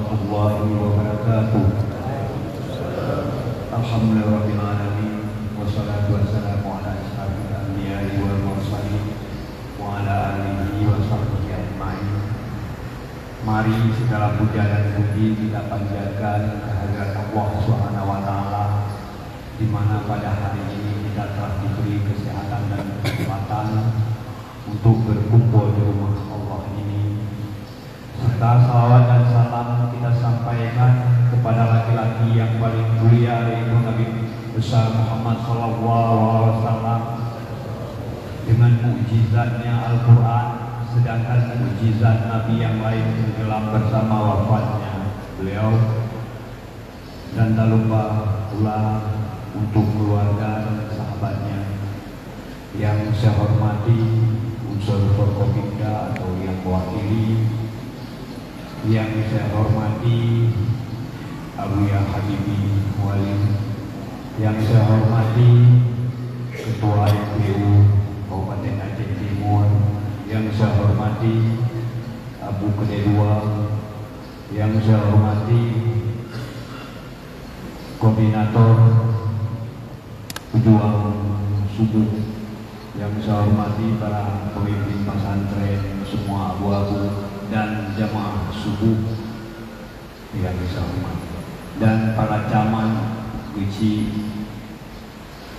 warahmatullahi wabarakatuh. Alhamdulillahirabbil alamin wassalatu wassalamu ala asyrofil anbiya'i wal mursalin wa ala alihi wa sahbihi ajmain. Mari segala puja dan puji kita panjatkan kehadirat Allah Subhanahu wa taala, di mana pada hari ini kita telah diberi kesehatan dan kesempatan untuk berkumpul di rumah Allah ini. Serta salawat dan salam kita sampaikan kepada laki-laki yang paling mulia, yaitu Nabi besar Muhammad SAW, dengan mukjizatnya Al-Quran, sedangkan mukjizat Nabi yang lain tenggelam bersama wafatnya beliau. Dan tak lupa pula untuk keluarga dan sahabatnya yang saya hormati, unsur Forkopimda atau yang mewakili, yang saya hormati Abuya Habibi Wali, yang saya hormati Ketua MPU Kabupaten Aceh Timur, yang saya hormati Abu Kedua, yang saya hormati Koordinator Pejuang Subuh, yang saya hormati para pemimpin pesantren semua abu-abu dan jamaah subuh yang saya hormati, dan para camat, Guci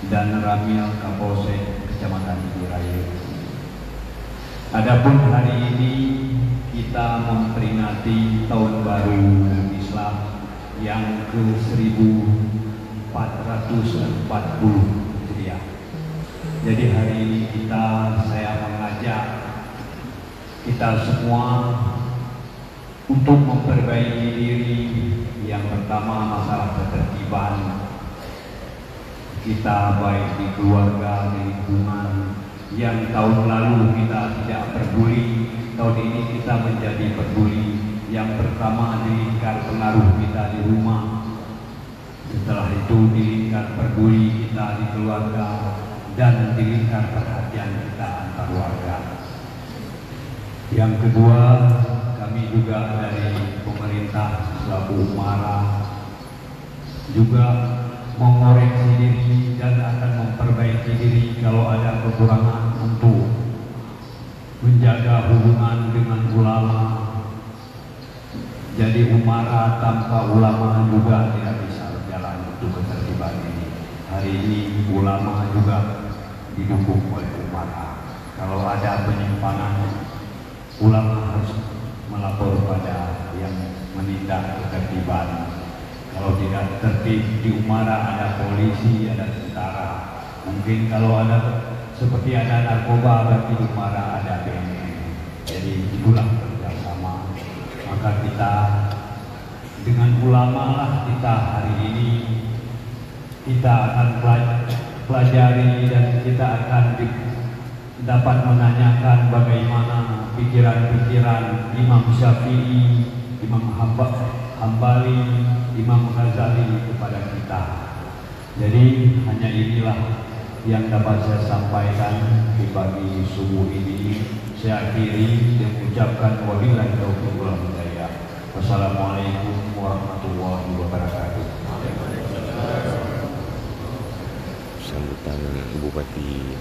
dan Ramil Kapolsek Kecamatan Biraya. Adapun hari ini kita memperingati tahun baru Islam yang ke-1440 Hijriah. Jadi hari ini saya mengajak kita semua untuk memperbaiki diri. Yang pertama, masalah ketertiban kita, baik di keluarga, di lingkungan. Yang tahun lalu kita tidak peduli, tahun ini kita menjadi peduli. Yang pertama, di lingkar pengaruh kita di rumah, setelah itu di lingkar peduli kita di keluarga, dan di lingkar perhatian kita antar warga. Yang kedua, kami juga dari pemerintah selaku Umara juga mengoreksi diri dan akan memperbaiki diri kalau ada kekurangan untuk menjaga hubungan dengan ulama. Jadi Umara tanpa ulama juga tidak bisa berjalan untuk ketertiban ini. Hari ini ulama juga didukung oleh Umara. Kalau ada penyimpangan, ulama harus melapor pada yang menindak ketertiban. Kalau tidak tertib di Umara, ada polisi, ada tentara. Mungkin kalau ada seperti ada narkoba, berarti di Umara ada BNN. Jadi itulah kerjasama. Maka kita dengan ulama lah kita hari ini kita akan pelajari, dan kita akan dapat menanyakan bagaimana pikiran-pikiran Imam Syafi'i, Imam Hambali, Imam Ghazali kepada kita. Jadi hanya inilah yang dapat saya sampaikan di pagi subuh ini. Saya akhiri dan mengucapkan wabillahi taufiq wal hidayah. Wassalamualaikum warahmatullahi wabarakatuh. Sambutan Bupati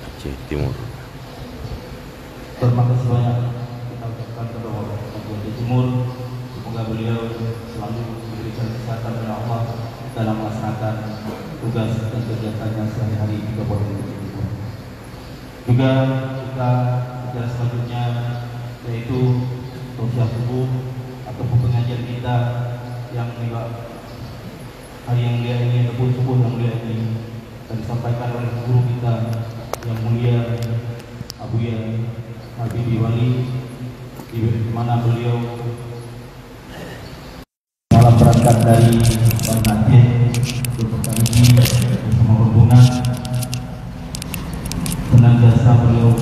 Aceh Timur. Terima kasih banyak kita ucapkan kepada Bupati Timur. Semoga beliau selalu diberikan kesehatan oleh Allah dalam melaksanakan tugas dan kegiatannya sehari-hari di Kabupaten Aceh Timur. Juga kita bicara selanjutnya, yaitu tausiah subuh atau pengajian kita yang juga hari yang mulia ini, ataupun subuh yang mulia ini, akan disampaikan oleh guru kita yang mulia Abuya Habibi Wali, di mana beliau malah berangkat dari Banda Aceh beberapa ini bersama rombongan. Senantiasa beliau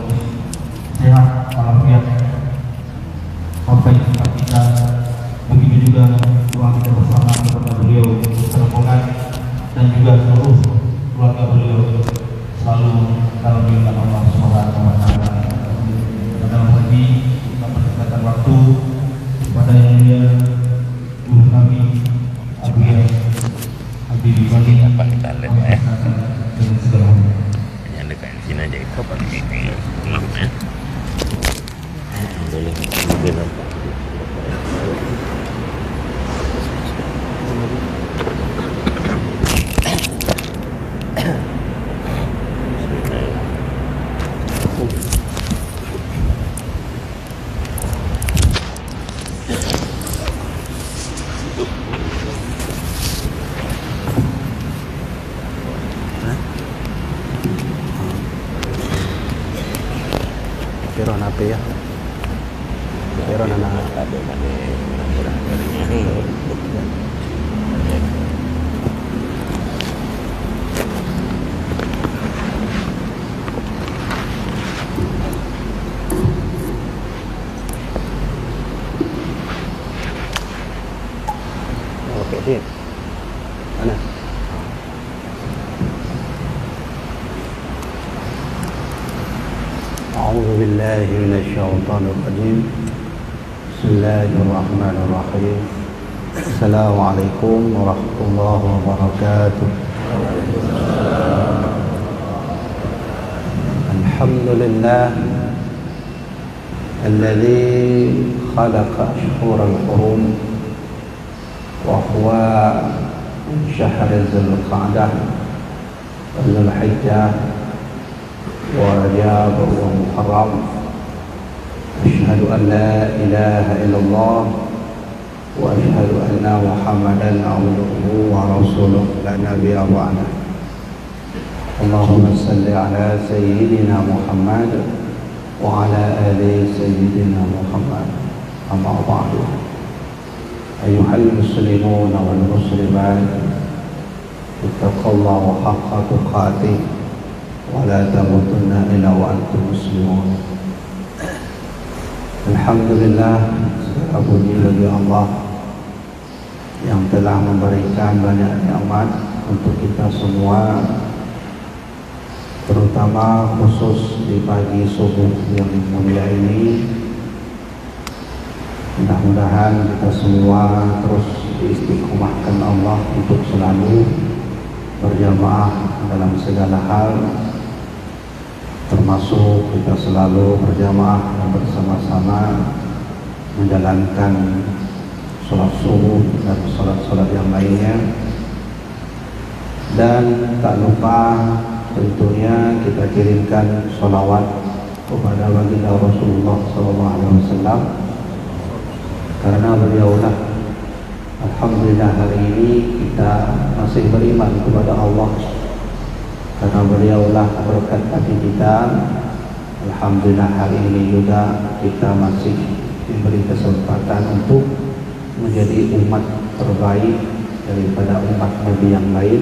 sehat walafiat sampai jumpa kita. Begitu juga doa kita bersama kepada beliau rombongan dan juga seluruh keluarga beliau selalu dalam lindungan Allah Subhanahu wa taala. Dalam hal ini kita berdekatan waktu kepada yang mulia kami Abuya Habib Bani Apa kita lihat ya? dengan segala Hanya dekat sini aja itu apa ini? Maaf ya. Boleh lebih nampak. Pero nape ya? Pero na Ada mana kurang-kurangnya. oke sih. Mana? أعوذ بالله من الشيطان الرجيم بسم الله الرحمن الرحيم السلام عليكم ورحمة الله وبركاته الحمد لله الذي خلق أشهر الحرم وهو شهر ذي القعدة وذو الحجة ورجاب ومحرم أشهد أن لا إله إلا الله وأشهد أن محمدا عبده ورسوله لا نبي بعده اللهم صل على سيدنا محمد وعلى آل سيدنا محمد أما بعد أيها المسلمون والمسلمات اتقوا الله حق تقاته ولا تموتن إلا وأنتم مسلمون. Alhamdulillah, segala puji bagi Allah yang telah memberikan banyak nikmat untuk kita semua, terutama khusus di pagi subuh yang mulia ini. Mudah-mudahan kita semua terus diistiqomahkan Allah untuk selalu berjamaah dalam segala hal, termasuk kita selalu berjamaah dan bersama-sama menjalankan sholat subuh dan sholat-sholat yang lainnya. Dan tak lupa tentunya kita kirimkan sholawat kepada baginda Rasulullah SAW, karena beliaulah alhamdulillah hari ini kita masih beriman kepada Allah. Karena beliaulah berkat hati kita, alhamdulillah hari ini juga kita masih diberi kesempatan untuk menjadi umat terbaik daripada umat Nabi yang lain,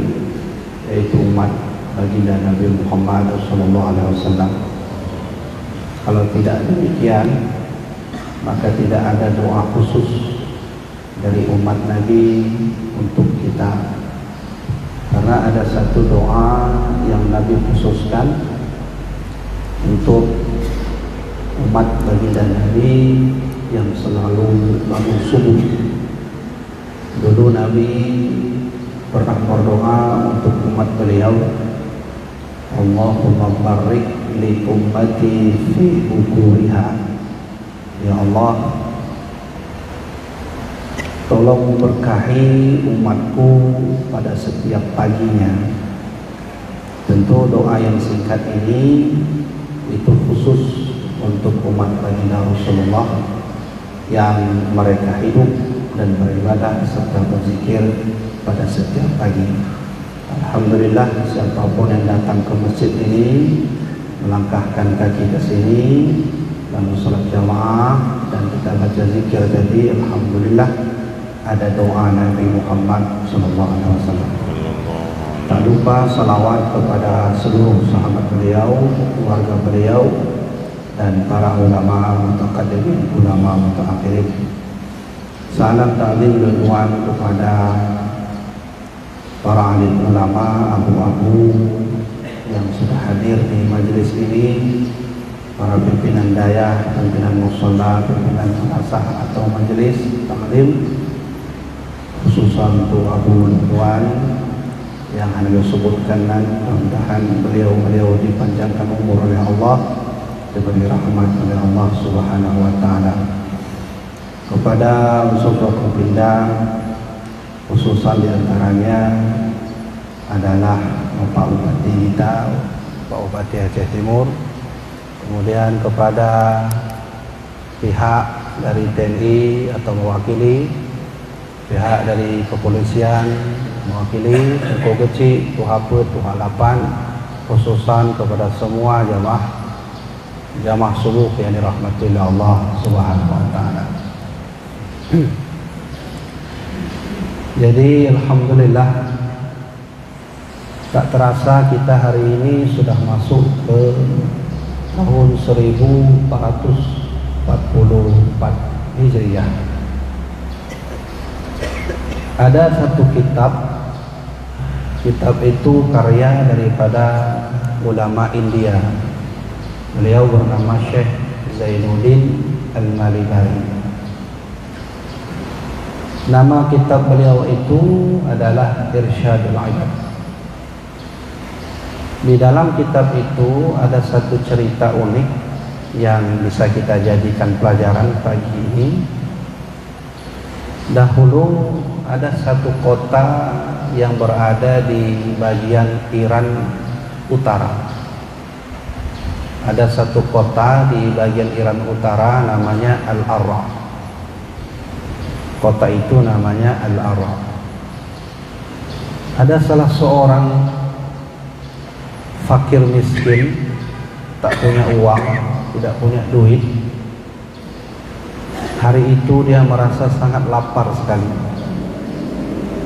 yaitu umat baginda Nabi Muhammad SAW. Kalau tidak demikian, maka tidak ada doa khusus dari umat Nabi untuk kita. Karena ada satu doa yang Nabi khususkan untuk umat baginda Nabi yang selalu bangun subuh. Dulu Nabi pernah berdoa untuk umat beliau, Allahumma barik li ummati fi bukuriha. Ya Allah, tolong berkahi umatku pada setiap paginya. Tentu doa yang singkat ini itu khusus untuk umat baginda Rasulullah yang mereka hidup dan beribadah serta berzikir pada setiap pagi. Alhamdulillah, siapapun yang datang ke masjid ini, melangkahkan kaki ke sini, lalu salat jamaah dan kita baca zikir tadi, alhamdulillah ada doa Nabi Muhammad SAW. Tak lupa salawat kepada seluruh sahabat beliau, keluarga beliau, dan para ulama mutaqaddimin, ulama mutaakhirin. Salam ta'zim dan kepada para alim ulama, abu-abu yang sudah hadir di majelis ini, para pimpinan daya, pimpinan mushola, pimpinan madrasah atau majelis ta'lim, khususan untuk Abu Ridwan yang Anda sebutkan, mudah-mudahan beliau dipanjangkan umur oleh Allah, diberi rahmat oleh Allah Subhanahu wa taala. Kepada musuh-musuh pindah, khususan diantaranya adalah Bapak Bupati kita, Pak Bupati Aceh Timur, kemudian kepada pihak dari TNI atau mewakili, pihak dari kepolisian mewakili, Tuh Kecil, Tuh Haput, Tuh Halapan, khususan kepada semua jamaah subuh yang dirahmati oleh Allah Subhanahu wa taala. Jadi alhamdulillah, tak terasa kita hari ini sudah masuk ke tahun 1444 Hijriah. Ada satu kitab itu karya daripada ulama India. Beliau bernama Syekh Zainuddin Al-Malibari. Nama kitab beliau itu adalah Irsyadul Ibad. Di dalam kitab itu ada satu cerita unik yang bisa kita jadikan pelajaran pagi ini. Dahulu ada satu kota yang berada di bagian Iran Utara. Ada satu kota di bagian Iran Utara namanya Al-Arra. Kota itu namanya Al-Arra. Ada salah seorang fakir miskin, tak punya uang, tidak punya duit. Hari itu dia merasa sangat lapar sekali,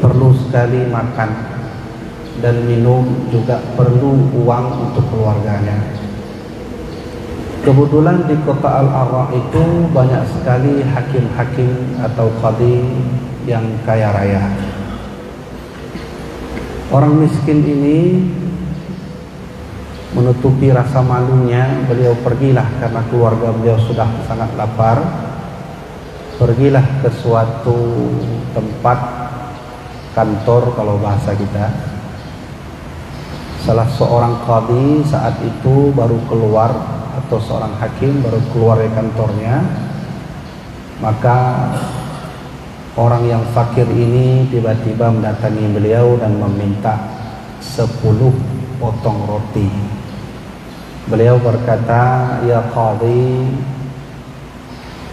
perlu sekali makan dan minum, juga perlu uang untuk keluarganya. Kebetulan di kota Al-Arra itu banyak sekali hakim-hakim atau qadhi yang kaya raya. Orang miskin ini menutupi rasa malunya, beliau pergilah karena keluarga beliau sudah sangat lapar. Pergilah ke suatu tempat kantor kalau bahasa kita. Salah seorang qadhi saat itu baru keluar, atau seorang hakim baru keluar dari kantornya. Maka orang yang fakir ini tiba-tiba mendatangi beliau dan meminta 10 potong roti. Beliau berkata, "Ya qadhi,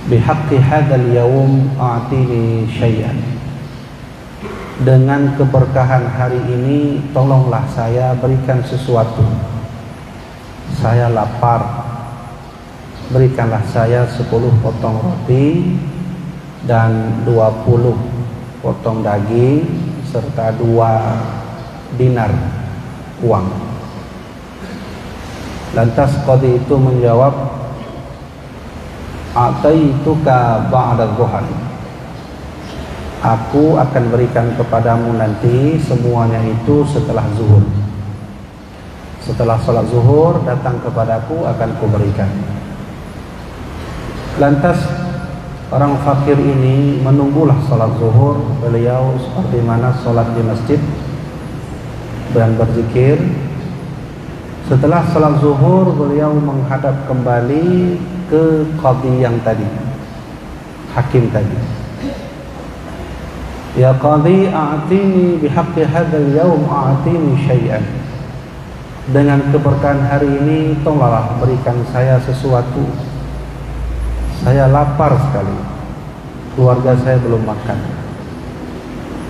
bihaqqi hadzal yaum a'tini syai'an." Dengan keberkahan hari ini, tolonglah saya berikan sesuatu. Saya lapar. Berikanlah saya 10 potong roti dan 20 potong daging serta 2 dinar uang. Lantas qadhi itu menjawab, "Ataituka ba'da dhuhr." Aku akan berikan kepadamu nanti semuanya itu setelah zuhur. Setelah salat zuhur datang kepadaku, akan kuberikan. Lantas orang fakir ini menunggulah salat zuhur. Beliau seperti mana salat di masjid dan berzikir. Setelah salat zuhur, beliau menghadap kembali ke qadhi yang tadi, hakim tadi. "Ya qadhi, a'tini bihaqqi hadzal yaum a'tini syai'an." Dengan keberkahan hari ini, tolonglah berikan saya sesuatu. Saya lapar sekali, keluarga saya belum makan.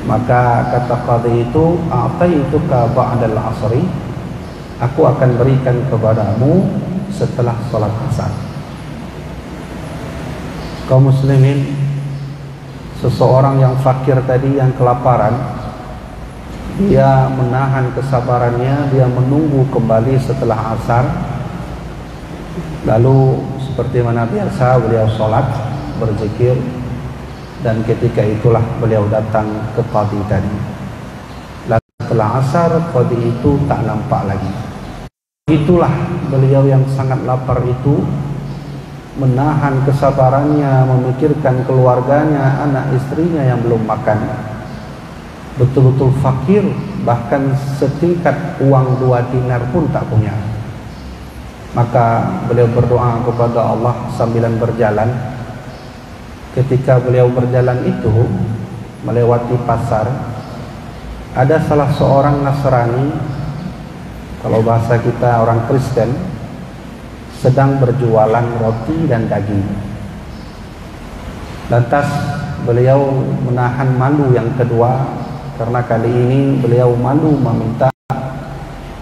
Maka kata qadhi itu, "A'taituka ba'dal 'asri." Aku akan berikan kepadamu setelah salat asar. Kaum muslimin, seseorang yang fakir tadi, yang kelaparan, dia menahan kesabarannya, dia menunggu kembali setelah asar. Lalu seperti mana biasa beliau sholat, berzikir, dan ketika itulah beliau datang ke qadhi tadi. Lalu setelah asar, qadhi itu tak nampak lagi. Itulah beliau yang sangat lapar itu menahan kesabarannya, memikirkan keluarganya, anak istrinya yang belum makan. betul-betul fakir, bahkan setingkat uang 2 dinar pun tak punya. Maka beliau berdoa kepada Allah sambilan berjalan. Ketika beliau berjalan itu melewati pasar, ada salah seorang Nasrani, kalau bahasa kita orang Kristen, sedang berjualan roti dan daging. Lantas beliau menahan malu yang kedua, karena kali ini beliau malu meminta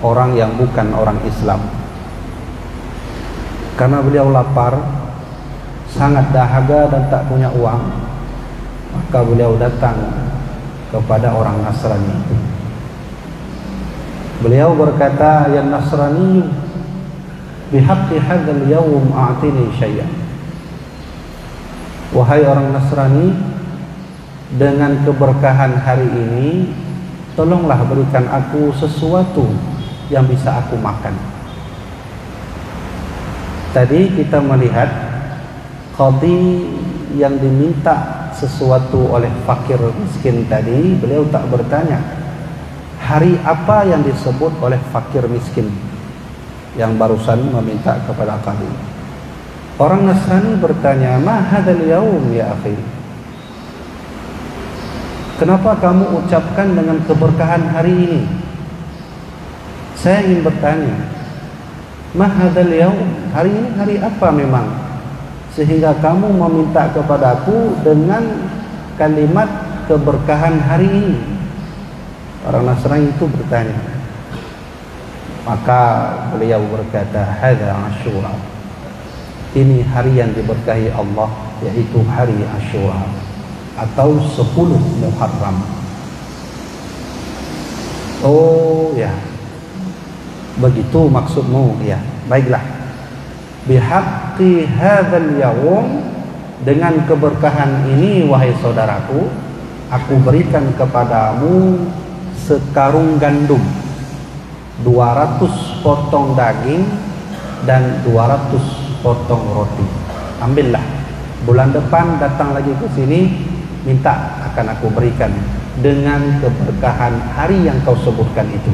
orang yang bukan orang Islam. Karena beliau lapar, sangat dahaga dan tak punya uang, maka beliau datang kepada orang Nasrani itu. Beliau berkata, "Ya Nasrani, bihaqqi hadzal yawm a'tini syai'an." Wahai orang Nasrani, dengan keberkahan hari ini, tolonglah berikan aku sesuatu yang bisa aku makan. Tadi kita melihat qadhi yang diminta sesuatu oleh fakir miskin tadi, beliau tak bertanya hari apa yang disebut oleh fakir miskin yang barusan meminta kepada qadhi. Orang Nasrani bertanya, "Ma hadzal yaum ya akhi?" Kenapa kamu ucapkan dengan keberkahan hari ini? Saya ingin bertanya, "Ma hadzal yaum?" Hari ini hari apa memang? Sehingga kamu meminta kepadaku dengan kalimat keberkahan hari ini. Orang Nasrani itu bertanya. Maka beliau berkata, "Hadza Asyura." Ini hari yang diberkahi Allah, yaitu hari Asyura atau 10 Muharram. Oh ya, begitu maksudmu ya. Baiklah. Bihaqqi hadzal yaum, dengan keberkahan ini wahai saudaraku, aku berikan kepadamu sekarung gandum, 200 potong daging dan 200 potong roti. Ambillah. Bulan depan datang lagi ke sini, minta, akan aku berikan dengan keberkahan hari yang kau sebutkan itu.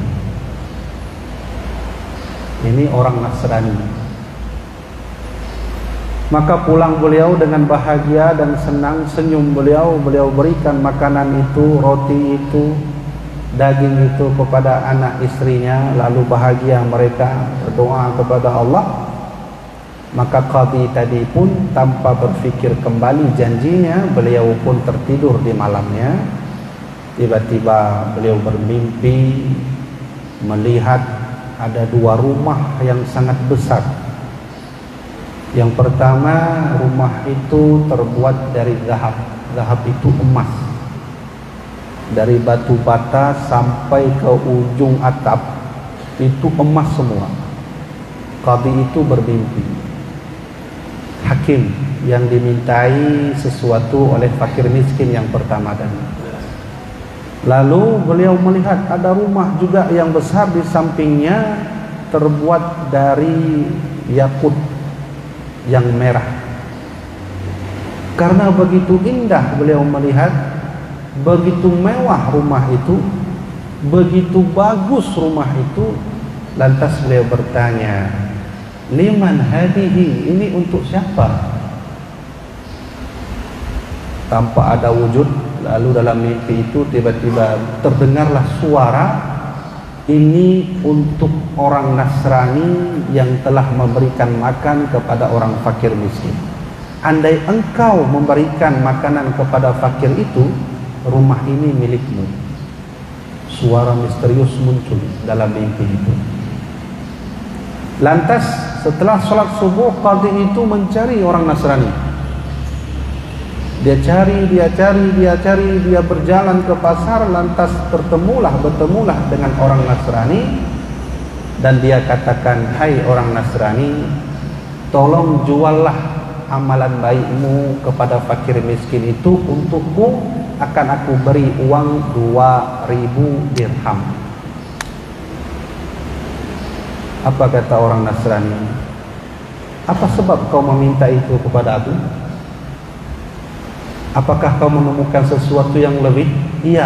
Ini orang Nasrani. Maka pulang beliau dengan bahagia dan senang, senyum beliau berikan makanan itu, roti itu, daging itu kepada anak istrinya, lalu bahagia mereka berdoa kepada Allah. Maka qadhi tadi pun tanpa berfikir kembali janjinya, beliau pun tertidur di malamnya. Tiba-tiba beliau bermimpi melihat ada 2 rumah yang sangat besar. Yang pertama, rumah itu terbuat dari zahab. Zahab itu emas. Dari batu bata sampai ke ujung atap itu emas semua. Qadhi itu bermimpi. Hakim yang dimintai sesuatu oleh fakir miskin yang pertama tadi. Lalu beliau melihat ada rumah juga yang besar di sampingnya, terbuat dari yakut yang merah. Karena begitu indah beliau melihat, begitu mewah rumah itu, begitu bagus rumah itu, lantas beliau bertanya, "Liman hadihi?" Ini untuk siapa? Tanpa ada wujud, lalu dalam mimpi itu tiba-tiba terdengarlah suara, "Ini untuk orang Nasrani yang telah memberikan makan kepada orang fakir miskin. Andai engkau memberikan makanan kepada fakir itu, rumah ini milikmu." Suara misterius muncul dalam mimpi itu. Lantas setelah sholat subuh, qadhi itu mencari orang Nasrani. Dia cari, dia berjalan ke pasar, lantas bertemulah dengan orang Nasrani, dan dia katakan, "Hai orang Nasrani, tolong juallah amalan baikmu kepada fakir miskin itu untukku, akan aku beri uang 2000 dirham." Apa kata orang Nasrani? "Apa sebab kau meminta itu kepada aku? Apakah kau menemukan sesuatu yang lebih?" "Iya."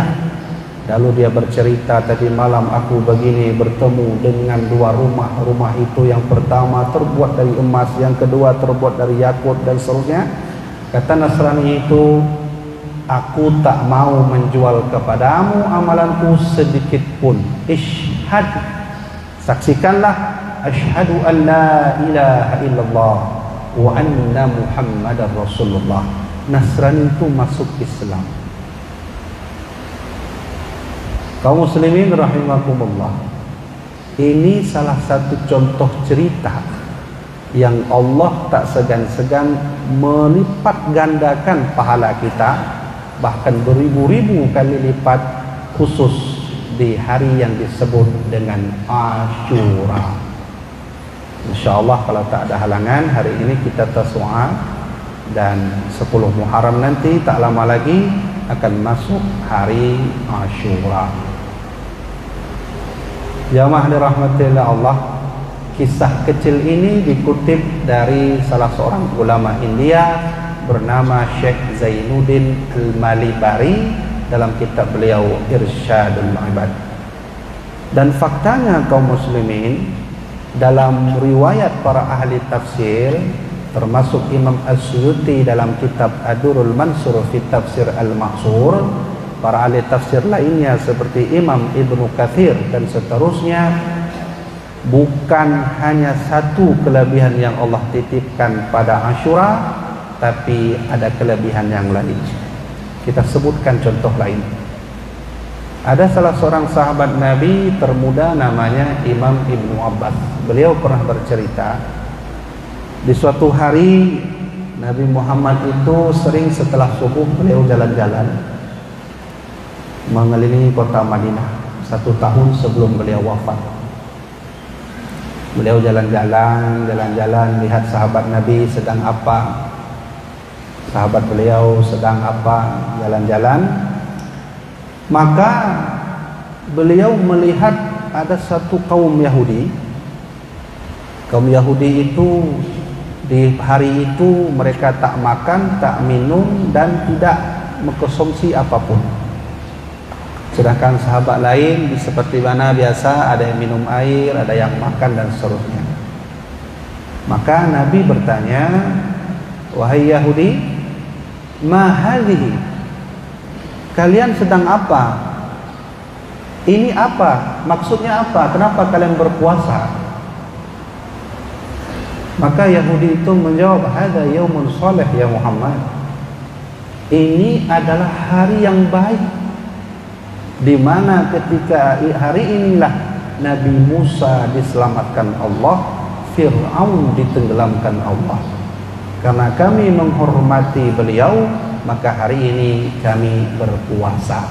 Lalu dia bercerita, tadi malam aku begini bertemu dengan dua rumah. Rumah itu yang pertama terbuat dari emas, yang kedua terbuat dari yakut dan seterusnya. Kata Nasrani itu, aku tak mau menjual kepadamu amalanku sedikit pun. Ishhad, saksikanlah, asyhadu an la ilaha illallah wa anna Muhammadar Rasulullah. Nasrani itu masuk Islam. Kaum muslimin rahimakumullah, ini salah satu contoh cerita yang Allah tak segan-segan melipat gandakan pahala kita, bahkan beribu-ribu kali lipat, khusus di hari yang disebut dengan Asyura. InsyaAllah kalau tak ada halangan, hari ini kita Tasu'a, dan 10 Muharram nanti tak lama lagi akan masuk hari Asyura. Jamaah dirahmatillah Allah, kisah kecil ini dikutip dari salah seorang ulama India bernama Syekh Zainuddin Al-Malibari dalam kitab beliau Irsyadul Ibad. Dan faktanya kaum muslimin, dalam riwayat para ahli tafsir termasuk Imam As-Suyuti dalam kitab Ad-Durrul Mansur fi Tafsir Al-Mahsur, para ahli tafsir lainnya seperti Imam Ibnu Katsir dan seterusnya, bukan hanya satu kelebihan yang Allah titipkan pada Asyura, tapi ada kelebihan yang lain. Kita sebutkan contoh lain. Ada salah seorang sahabat Nabi termuda namanya Imam Ibnu Abbas. Beliau pernah bercerita, di suatu hari Nabi Muhammad itu sering setelah subuh beliau jalan-jalan mengelilingi kota Madinah 1 tahun sebelum beliau wafat. Beliau jalan-jalan lihat sahabat Nabi sedang apa, sahabat beliau sedang apa, jalan-jalan. Maka beliau melihat ada satu kaum Yahudi. Kaum Yahudi itu di hari itu mereka tak makan, tak minum, dan tidak mengkonsumsi apapun. Sedangkan sahabat lain seperti mana biasa, ada yang minum air, ada yang makan dan seterusnya. Maka Nabi bertanya, wahai Yahudi, ma hadhihi, kalian sedang apa? Ini apa? Maksudnya apa? Kenapa kalian berpuasa? Maka Yahudi itu menjawab, hadza yaumun shalih ya Muhammad. Ini adalah hari yang baik, di mana ketika hari inilah Nabi Musa diselamatkan Allah, Fir'aun ditenggelamkan Allah. Karena kami menghormati beliau, maka hari ini kami berpuasa.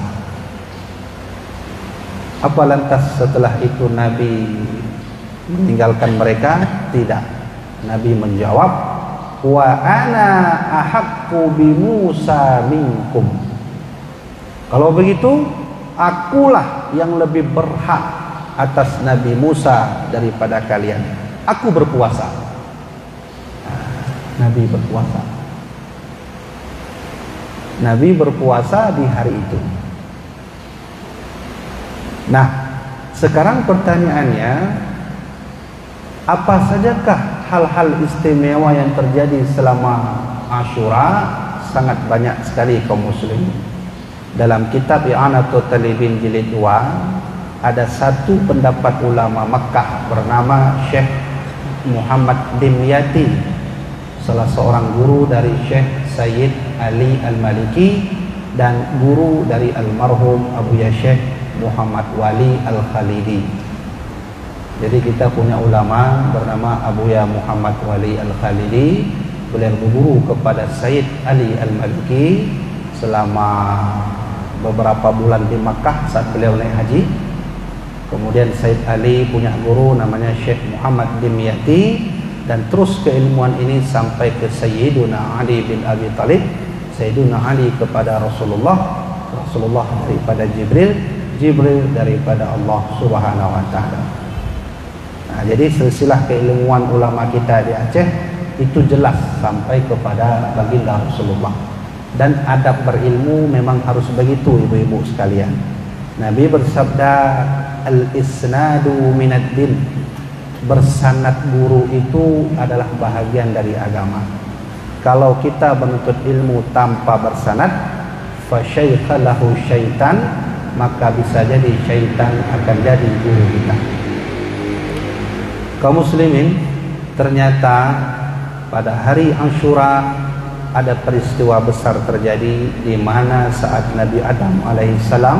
Apa lantas setelah itu Nabi meninggalkan mereka? Tidak. Nabi menjawab, wa ana ahaqqu bi Musa minkum. Kalau begitu, akulah yang lebih berhak atas Nabi Musa daripada kalian. Aku berpuasa. Nabi berpuasa. Nabi berpuasa di hari itu. Nah, sekarang pertanyaannya, apa sajakah hal-hal istimewa yang terjadi selama Asyura? Sangat banyak sekali kaum muslimin. Dalam kitab I'anatul Talibin jilid 2 ada satu pendapat ulama Makkah bernama Syekh Muhammad Dimyati, salah seorang guru dari Syekh Sayyid Ali Al-Maliki dan guru dari almarhum Abu Ya Syekh Muhammad Wali Al-Khalidi. Jadi kita punya ulama bernama Abu Ya Muhammad Wali Al-Khalidi. Beliau berguru kepada Sayyid Ali Al-Maliki selama beberapa bulan di Makkah saat beliau naik haji. Kemudian Sayyid Ali punya guru namanya Syekh Muhammad Dimyati, dan terus keilmuan ini sampai ke Sayyiduna Ali bin Abi Talib, Sayyiduna Ali kepada Rasulullah, Rasulullah daripada Jibril, Jibril daripada Allah Subhanahu wa taala. Nah, jadi silsilah keilmuan ulama kita di Aceh itu jelas sampai kepada baginda Rasulullah. Dan adab berilmu memang harus begitu, ibu-ibu sekalian. Nabi bersabda, al-isnadu minad din. Bersanad guru itu adalah bahagian dari agama. Kalau kita menuntut ilmu tanpa bersanad, fa syaikha lahu syaitan, maka bisa jadi syaitan akan jadi guru kita. Kaum muslimin, ternyata pada hari Asyura ada peristiwa besar terjadi, di mana saat Nabi Adam alaihissalam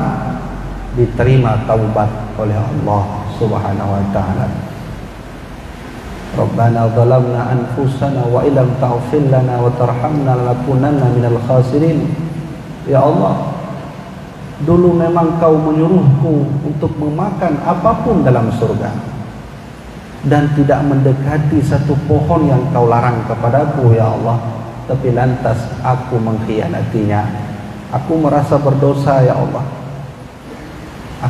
diterima taubat oleh Allah Subhanahu wa taala. Rabbana zalamna anfusana wa illam taghfir lana wa tarhamna lanakunanna minal khasirin. Ya Allah, dulu memang Kau menyuruhku untuk memakan apapun dalam surga dan tidak mendekati satu pohon yang Kau larang kepadaku, ya Allah, tapi lantas aku mengkhianatinya. Aku merasa berdosa, ya Allah.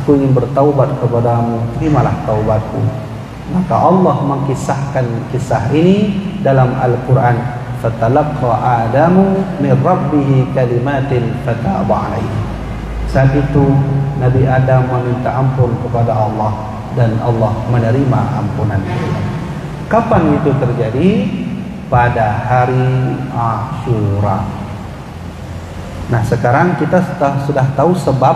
Aku ingin bertaubat kepadamu, terimalah taubatku. Maka Allah mengkisahkan kisah ini dalam Al-Quran. Fatalaqqa Adamu min Rabbih kalimatin fataba alaihi. Saat itu Nabi Adam meminta ampun kepada Allah dan Allah menerima ampunan. Kapan itu terjadi? Pada hari Asyura. Nah, sekarang kita sudah tahu sebab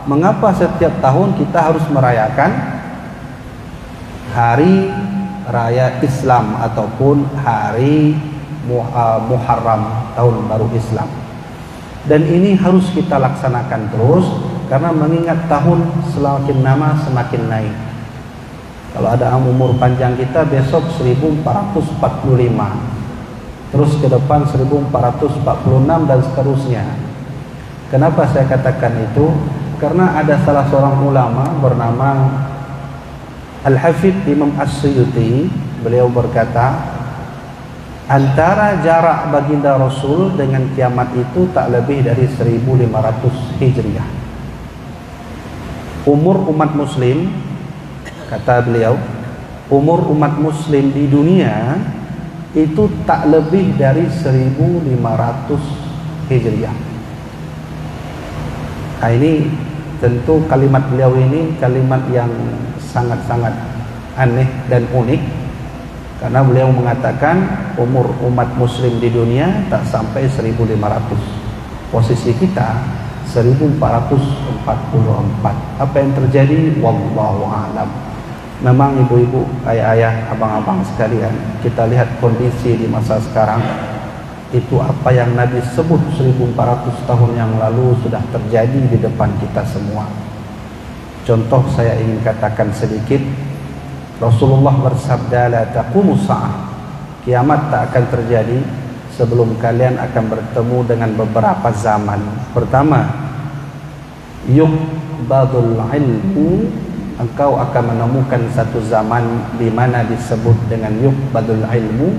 mengapa setiap tahun kita harus merayakan hari raya Islam ataupun hari Muharram, tahun baru Islam. Dan ini harus kita laksanakan terus karena mengingat tahun semakin lama semakin naik. Kalau ada umur panjang kita besok 1445, terus ke depan 1446 dan seterusnya. Kenapa saya katakan itu? Karena ada salah seorang ulama bernama Al-Hafidh Imam As-Suyuti. Beliau berkata, antara jarak baginda Rasul dengan kiamat itu tak lebih dari 1500 Hijriah. Umur umat muslim, kata beliau, umur umat muslim di dunia itu tak lebih dari 1500 Hijriah. Nah, ini tentu kalimat beliau ini kalimat yang sangat-sangat aneh dan unik, karena beliau mengatakan umur umat muslim di dunia tak sampai 1500. Posisi kita 1444. Apa yang terjadi? Wallahu a'lam. Memang ibu-ibu, ayah-ayah, abang-abang sekalian, kita lihat kondisi di masa sekarang itu apa yang Nabi sebut 1400 tahun yang lalu sudah terjadi di depan kita semua. Contoh saya ingin katakan sedikit. Rasulullah bersabda, la taqumu sa'ah, kiamat tak akan terjadi sebelum kalian akan bertemu dengan beberapa zaman. Pertama, yuqbadul ilmu, engkau akan menemukan satu zaman di mana disebut dengan yuqbadul ilmu,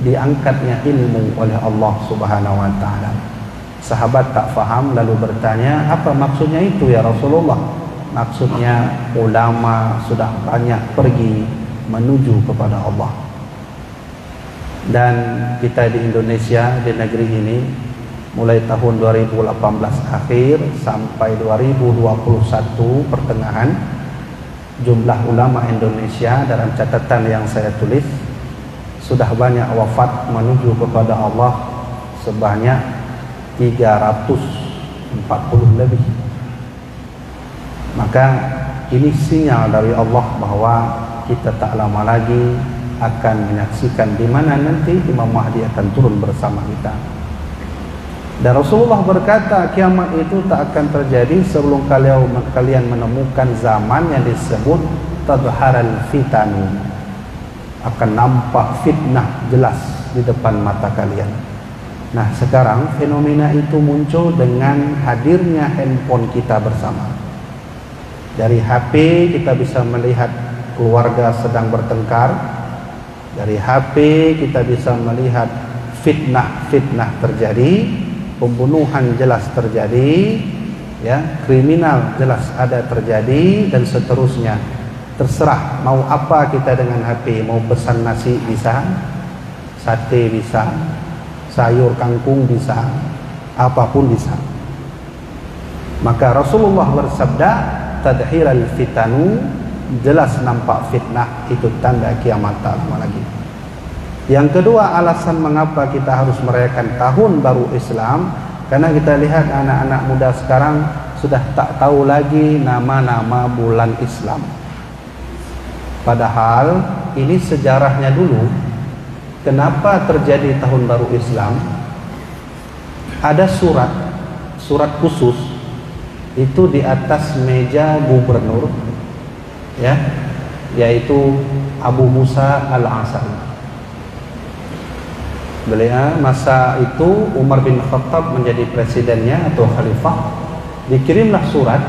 diangkatnya ilmu oleh Allah Subhanahu wa taala. Sahabat tak faham lalu bertanya, apa maksudnya itu ya Rasulullah? Maksudnya ulama sudah banyak pergi menuju kepada Allah. Dan kita di Indonesia, di negeri ini, mulai tahun 2018 akhir sampai 2021 pertengahan, jumlah ulama Indonesia dalam catatan yang saya tulis sudah banyak wafat menuju kepada Allah sebanyak 340 lebih. Maka ini sinyal dari Allah bahwa kita tak lama lagi akan menyaksikan di mana nanti Imam Mahdi akan turun bersama kita. Dan Rasulullah berkata, kiamat itu tak akan terjadi sebelum kalian menemukan zaman yang disebut tadharal fitanu. Akan nampak fitnah jelas di depan mata kalian. Nah, sekarang fenomena itu muncul dengan hadirnya handphone kita bersama. Dari HP kita bisa melihat keluarga sedang bertengkar. Dari HP kita bisa melihat fitnah-fitnah terjadi, pembunuhan jelas terjadi, ya, kriminal jelas ada terjadi, dan seterusnya. Terserah mau apa kita dengan HP. Mau pesan nasi bisa, sate bisa, sayur kangkung bisa, apapun bisa. Maka Rasulullah bersabda, tadhiral fitanu, jelas nampak fitnah, itu tanda kiamat tak lama lagi. Yang kedua, alasan mengapa kita harus merayakan tahun baru Islam, karena kita lihat anak-anak muda sekarang sudah tak tahu lagi nama-nama bulan Islam. Padahal ini sejarahnya dulu. Kenapa terjadi tahun baru Islam? Ada surat khusus itu di atas meja gubernur, ya, yaitu Abu Musa Al-Ash'ari. Beliau masa itu Umar bin Khattab menjadi presidennya atau khalifah. Dikirimlah surat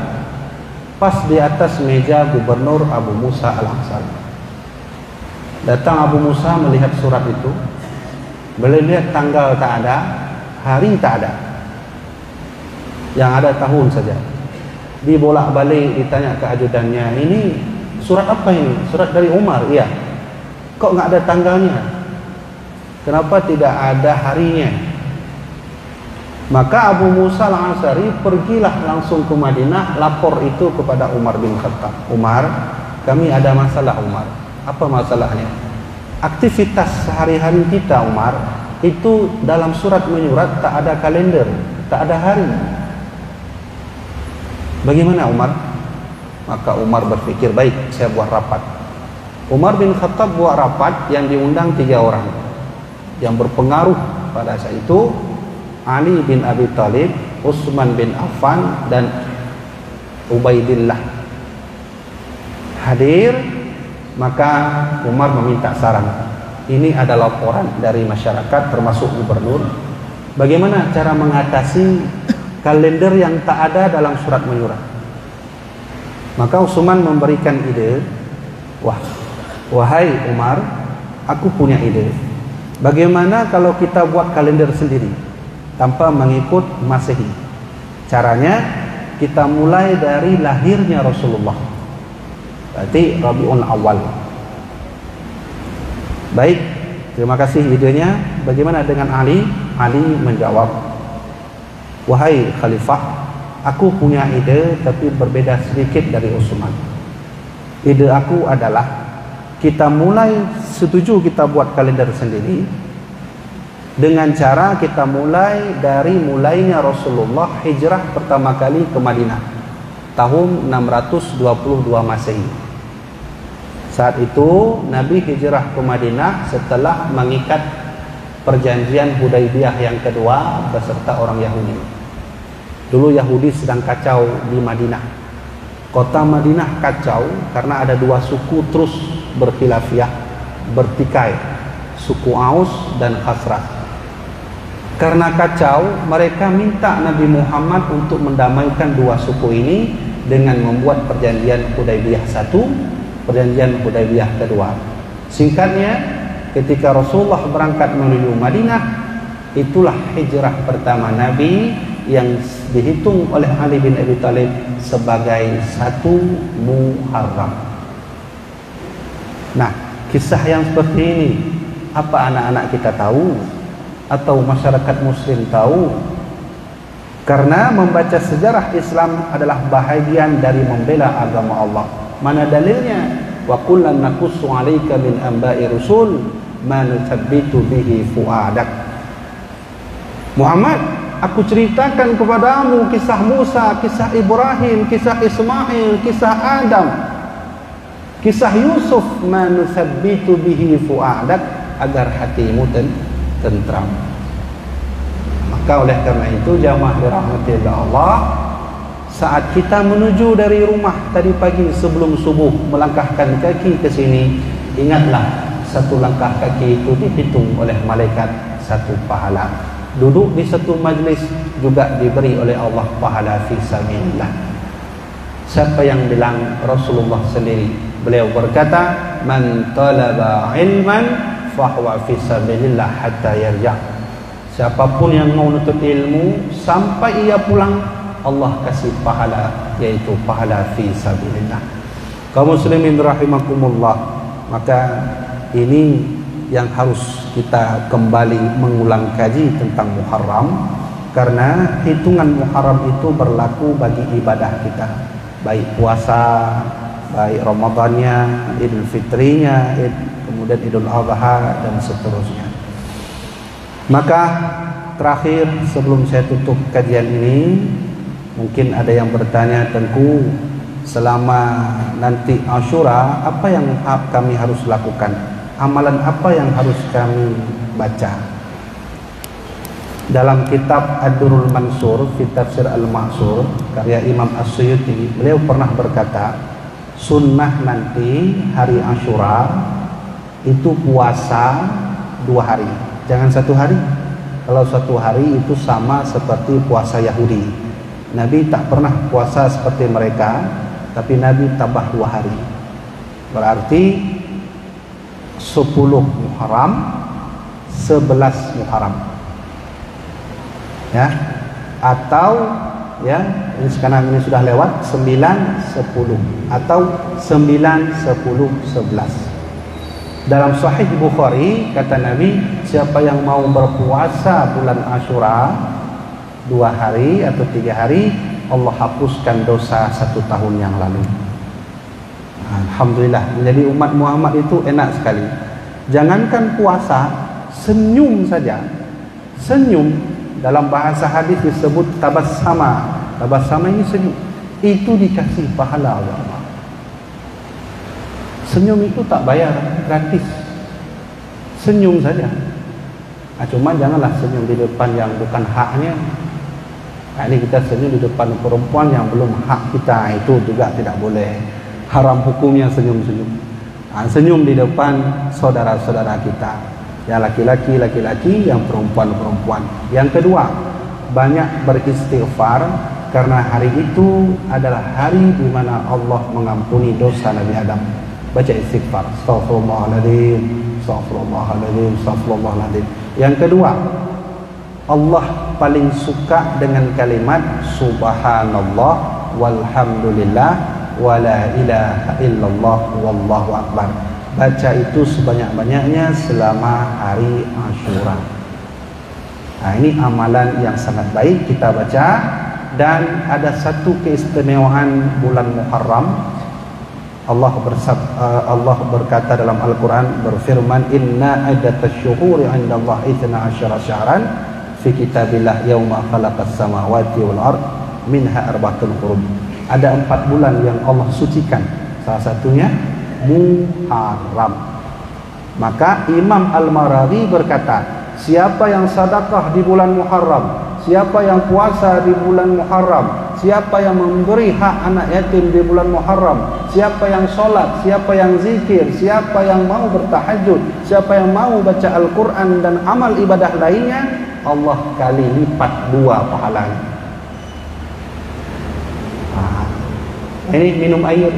pas di atas meja gubernur Abu Musa Al-Ash'ari. Datang Abu Musa melihat surat itu. Beliau lihat tanggal tak ada, hari tak ada, yang ada tahun saja. Dibolak-balik ditanya ke ajudannya, ini surat apa ini? Surat dari Umar. Iya. Kok nggak ada tanggalnya? Kenapa tidak ada harinya? Maka Abu Musa Al-Ash'ari pergilah langsung ke Madinah, lapor itu kepada Umar bin Khattab. Umar, kami ada masalah Umar. Apa masalahnya? Aktivitas sehari-hari kita Umar, itu dalam surat menyurat tak ada kalender, tak ada hari. Bagaimana Umar? Maka Umar berpikir, baik, saya buat rapat. Umar bin Khattab buat rapat yang diundang 3 orang yang berpengaruh pada saat itu, Ali bin Abi Thalib, Utsman bin Affan, dan Ubaidillah hadir. Maka Umar meminta saran. Ini ada laporan dari masyarakat termasuk gubernur, bagaimana cara mengatasi kalender yang tak ada dalam surat menyurat. Maka Utsman memberikan ide, wahai Umar, aku punya ide. Bagaimana kalau kita buat kalender sendiri tanpa mengikut Masehi? Caranya kita mulai dari lahirnya Rasulullah, berarti Rabiul Awal. Baik, terima kasih idenya. Bagaimana dengan Ali? Ali menjawab, wahai Khalifah, aku punya ide tapi berbeda sedikit dari Utsman. Ide aku adalah kita mulai, setuju kita buat kalender sendiri, dengan cara kita mulai dari mulainya Rasulullah hijrah pertama kali ke Madinah tahun 622 Masehi. Saat itu Nabi hijrah ke Madinah setelah mengikat perjanjian Hudaybiyah yang kedua beserta orang Yahudi. Dulu Yahudi sedang kacau di Madinah. Kota Madinah kacau karena ada 2 suku terus berkhilafiyah, bertikai, suku Aus dan Khazraj. Karena kacau, mereka minta Nabi Muhammad untuk mendamaikan 2 suku ini dengan membuat perjanjian Hudaybiyah 1, perjanjian Hudaybiyah kedua. Singkatnya, ketika Rasulullah berangkat menuju Madinah, itulah hijrah pertama Nabi yang dihitung oleh Ali bin Abi Thalib sebagai 1 Muharram. Nah, kisah yang seperti ini, apa anak-anak kita tahu? Atau masyarakat muslim tahu? Karena membaca sejarah Islam adalah bahagian dari membela agama Allah. Mana dalilnya? Wa kullan naqussu 'alaika min anba'i rusul ma nuthabbitu bihi fu'adak. Muhammad, aku ceritakan kepadamu kisah Musa, kisah Ibrahim, kisah Ismail, kisah Adam, kisah Yusuf, ma nuthabbitu bihi fu'adak, agar hatimu tentram. Maka oleh karena itu jamaah dirahmati Allah, saat kita menuju dari rumah tadi pagi sebelum subuh melangkahkan kaki ke sini, ingatlah 1 langkah kaki itu dihitung oleh malaikat 1 pahala. Duduk di 1 majlis juga diberi oleh Allah pahala fi sabilillah. Siapa yang bilang? Rasulullah sendiri. Beliau berkata, man talaba ilman fahuwa fi sabilillah hatta yarja'. Siapapun yang mau menuntut ilmu sampai ia pulang, Allah kasih pahala, yaitu pahala fi sabilillah. Kaum muslimin rahimakumullah, maka ini yang harus kita kembali mengulang kaji tentang Muharram, karena hitungan Muharram itu berlaku bagi ibadah kita. baik puasa, baik Ramadannya, Idul Fitrinya, kemudian Idul Adha dan seterusnya. Maka terakhir sebelum saya tutup kajian ini, mungkin ada yang bertanya, Tengku, selama nanti Ashura apa yang kami harus lakukan? Amalan apa yang harus kami baca? Dalam kitab Ad-Durrul Mansur fi Tafsir Al-Mansur karya Imam As-Suyuti, beliau pernah berkata, sunnah nanti hari Ashura itu puasa 2 hari, jangan 1 hari. Kalau 1 hari itu sama seperti puasa Yahudi. Nabi tak pernah puasa seperti mereka, tapi Nabi tambah 2 hari. Berarti 10 Muharram, 11 Muharram. Ya, atau ya, ini sekarang ini sudah lewat 9, 10 atau 9, 10, 11. Dalam Sahih Bukhari kata Nabi, siapa yang mau berpuasa bulan Ashura 2 hari atau 3 hari, Allah hapuskan dosa 1 tahun yang lalu. Alhamdulillah, menjadi umat Muhammad itu enak sekali. Jangankan puasa, senyum saja. Senyum dalam bahasa hadis disebut tabassama. Tabassama ini senyum. Itu dikasih pahala oleh Allah. Senyum itu tak bayar, gratis. Senyum saja. Cuma janganlah senyum di depan yang bukan haknya. Ini kita senyum di depan perempuan yang belum hak kita, itu juga tidak boleh. Haram hukumnya senyum-senyum. Senyum di depan saudara-saudara kita. Yang laki-laki, yang perempuan-perempuan. Yang kedua, banyak beristighfar, karena hari itu adalah hari di mana Allah mengampuni dosa Nabi Adam. Baca istighfar, astaghfirullahaladzim, astaghfirullahaladzim, astaghfirullahaladzim. Yang kedua, Allah paling suka dengan kalimat subhanallah walhamdulillah wala ilaha illallah wallahu akbar. Baca itu sebanyak-banyaknya selama hari Ashura. Nah, ini amalan yang sangat baik kita baca. Dan ada satu keistimewaan bulan Muharram. Allah berkata dalam Al-Quran, berfirman, inna iddatasyuhuri indallahi 12 syahran fi kitabillah yauma khalaqas samawati wal ard minha arba'atul hurum. Ada 4 bulan yang Allah sucikan, salah satunya Muharram. Maka Imam Al-Marawi berkata, siapa yang sedekah di bulan Muharram, siapa yang puasa di bulan Muharram, siapa yang memberi hak anak yatim di bulan Muharram, siapa yang sholat, siapa yang zikir, siapa yang mau bertahajud, siapa yang mau baca Al-Quran dan amal ibadah lainnya, Allah kali lipat 2 pahalanya. Ini minum air,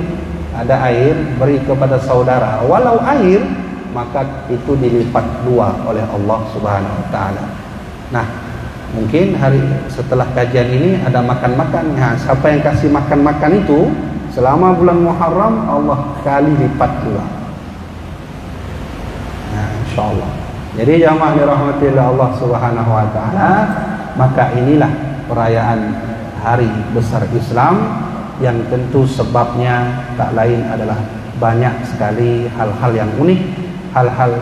ada air, beri kepada saudara, walau air, maka itu dilipat 2 oleh Allah Subhanahu wa taala. Nah, mungkin hari setelah kajian ini ada makan-makan. Nah, siapa yang kasih makan-makan itu selama bulan Muharram, Allah kali lipat 2. Nah, insyaallah. Jadi jamaah dirahmati Allah Subhanahu wa taala, maka inilah perayaan hari besar Islam yang tentu sebabnya tak lain adalah banyak sekali hal-hal yang unik, hal-hal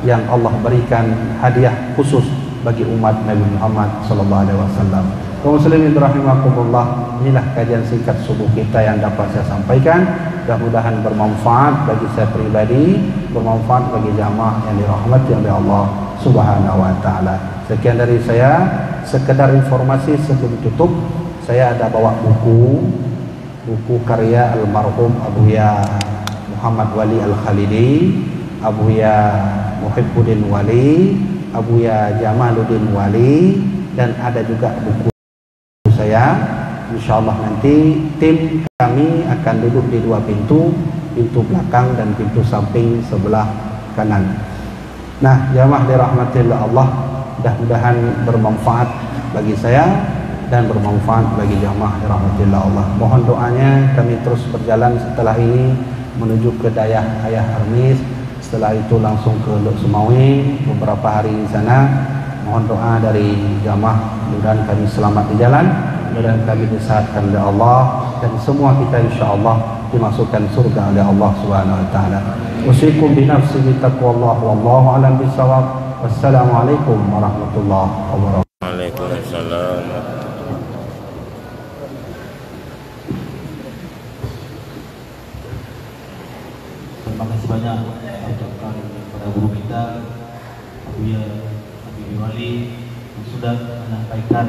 yang Allah berikan hadiah khusus bagi umat Nabi Muhammad sallallahu alaihi wasallam. Kaum muslimin rahimakumullah, inilah kajian singkat subuh kita yang dapat saya sampaikan. Mudah-mudahan bermanfaat bagi saya pribadi, bermanfaat bagi jamaah yang dirahmati oleh Allah Subhanahu wa taala. Sekian dari saya, sekedar informasi sebelum tutup, saya ada bawa buku karya almarhum Abuya Muhammad Wali Al-Khalidi, Abuya Muhibbuddin Wali, Abuya Jamaluddin Wali, dan ada juga buku saya. Insyaallah nanti tim kami akan duduk di 2 pintu, pintu belakang dan pintu samping sebelah kanan. Nah, jamaah dirahmatillah Allah, mudah-mudahan bermanfaat bagi saya dan bermanfaat bagi jamaah dirahmatillah Allah. Mohon doanya kami terus berjalan setelah ini menuju ke Dayah Ayah Armis. Setelah itu langsung ke Lok Sumawi, beberapa hari di sana. Mohon doa dari jamaah, mudah-mudahan kami selamat di jalan mudah-mudahan kami disehatkan oleh Allah dan semua kita insyaallah dimasukkan surga oleh Allah Subhanahu wa taala. Usikum bi nafsi bi taqwallah wallahu a'lam bissawab. Wassalamualaikum warahmatullahi wabarakatuh. Waalaikumsalam. Terima kasih banyak ucapkan kepada guru kita Abuya Habibie Wali yang sudah menyampaikan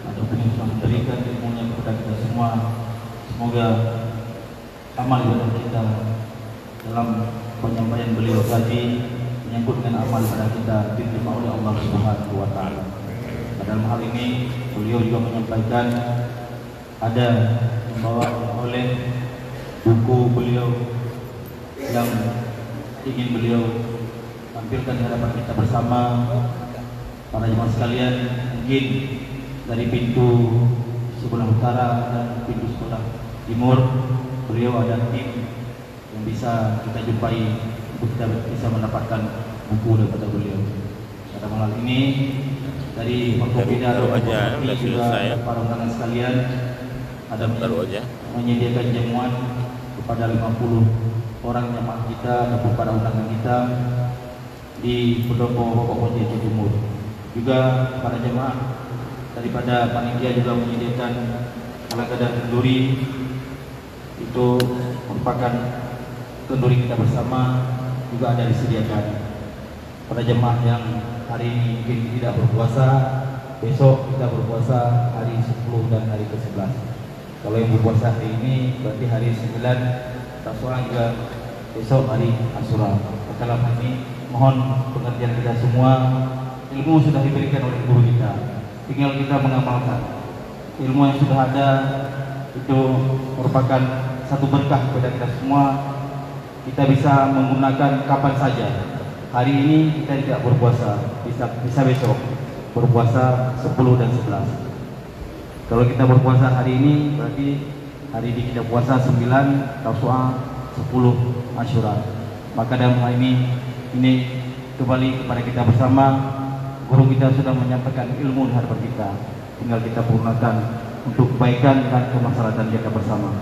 ataupun yang sudah memberikan ilmunya kepada kita semua. Semoga amal ibadah kita dalam penyampaian beliau tadi menyangkut dengan amal ibadah kita diterima oleh Allah Subhanahu wa taala. Dalam hal ini beliau juga menyampaikan ada membawa oleh buku beliau yang ingin beliau tampilkan di hadapan kita bersama para jemaah sekalian. Mungkin dari pintu sebelah utara dan pintu sebelah timur beliau ada tim yang bisa kita jumpai untuk kita bisa mendapatkan buku daripada beliau. Pada malam ini dari Forkopimda dan juga para undangan sekalian ada menyediakan jamuan kepada 50 orang jemaah kita ataupun para undangan kita di Pendopo Bapak Pontianak Jawa Timur. Juga para jemaah daripada panitia juga menyediakan kadar kenduri, itu merupakan kenduri kita bersama juga ada disediakan. Pada jemaah yang hari ini mungkin tidak berpuasa, besok kita berpuasa hari 10 dan hari ke-11. Kalau yang berpuasa hari ini berarti hari 9 Tasyrik juga besok hari Asyura. Dalam hal ini mohon pengertian kita semua. Ilmu sudah diberikan oleh guru kita, tinggal kita mengamalkan. Ilmu yang sudah ada itu merupakan satu berkah kepada kita semua. Kita bisa menggunakan kapan saja. Hari ini kita tidak berpuasa, bisa besok berpuasa 10 dan 11. Kalau kita berpuasa hari ini berarti hari ini kita puasa 9 Tasyrik, 10 Asyura. Maka dalam hal ini kembali kepada kita bersama. Guru kita sudah menyampaikan ilmu di hadapan kita, tinggal kita purnakan untuk kebaikan dan kemaslahatan kita bersama.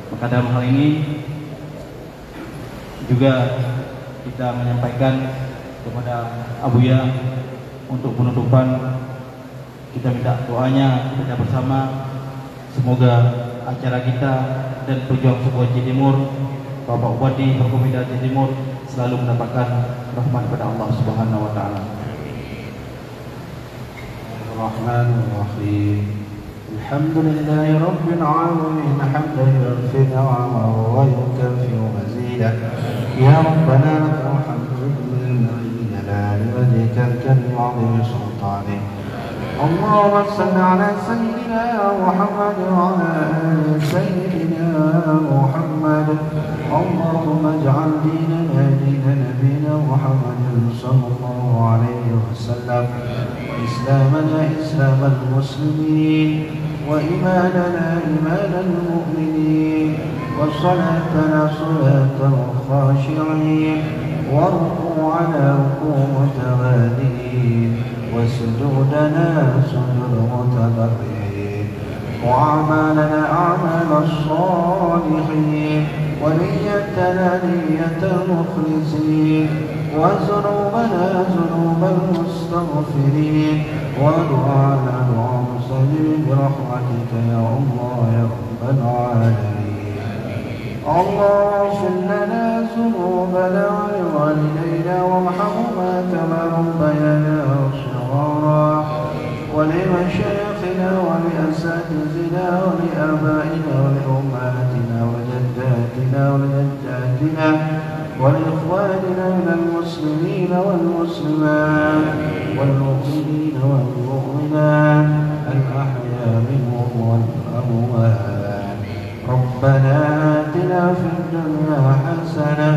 Maka dalam hal ini juga kita menyampaikan kepada Abuya untuk penutupan, kita minta doanya kita bersama. Semoga acara kita dan perjuangan sebuah Jawa Timur, Bapak Bupati Forkopimda Jawa Timur selalu mendapatkan rahmat kepada Allah Subhanahu wa taala. Bismillahirrahmanirrahim. Alhamdulillahi rabbil alamin hamdan yufi ni'amahu wa yukafi mazidah. Ya Rabbana lakal hamdu bil jalali wajhikal karim 'azim sultanik. Allahumma salli ala sayyidina Muhammad wa ala ali sayyidina Muhammad. Allahumma ij'al dinana dina nabiyina Muhammadin sallallahu alaihi wasallam. إسلامنا إسلام المسلمين وإيماننا إيمان المؤمنين وصلاتنا صلاة الخاشعين وركوعنا ركوع متوالين وسجودنا سجود متضرعين وأعمالنا أعمال الصالحين ونيتنا نية المخلصين وذنوبنا ذنوب المستغفرين ودعانا دعاء المسلمين برحمتك يا الله يا رب العالمين. اللهم اغفر لنا ذنوبنا ولوالدينا وارحمهما كما ربيانا صغارا ولمشايخنا ولأساتذتنا ولآبائنا ولأمهاتنا وجداتنا ولجداتنا ولإخواننا من المسلمين والمسلمات والمؤمنين والمؤمنات الأحياء منهم والأموات. ربنا آتنا في الدنيا حسنة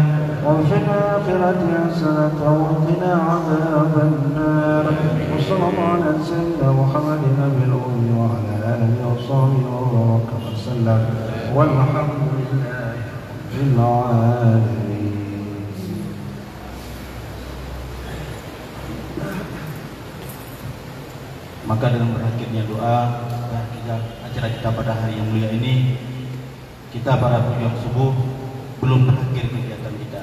وفي الآخرة حسنة وقنا عذاب النار. وصلى الله على سيدنا محمد النبي الأمي وعلى آله وصحبه وبارك وسلم والحمد لله رب العالمين. Maka dengan berakhirnya doa, kita acara kita pada hari yang mulia ini. Kita para pejuang subuh belum berakhir kegiatan kita.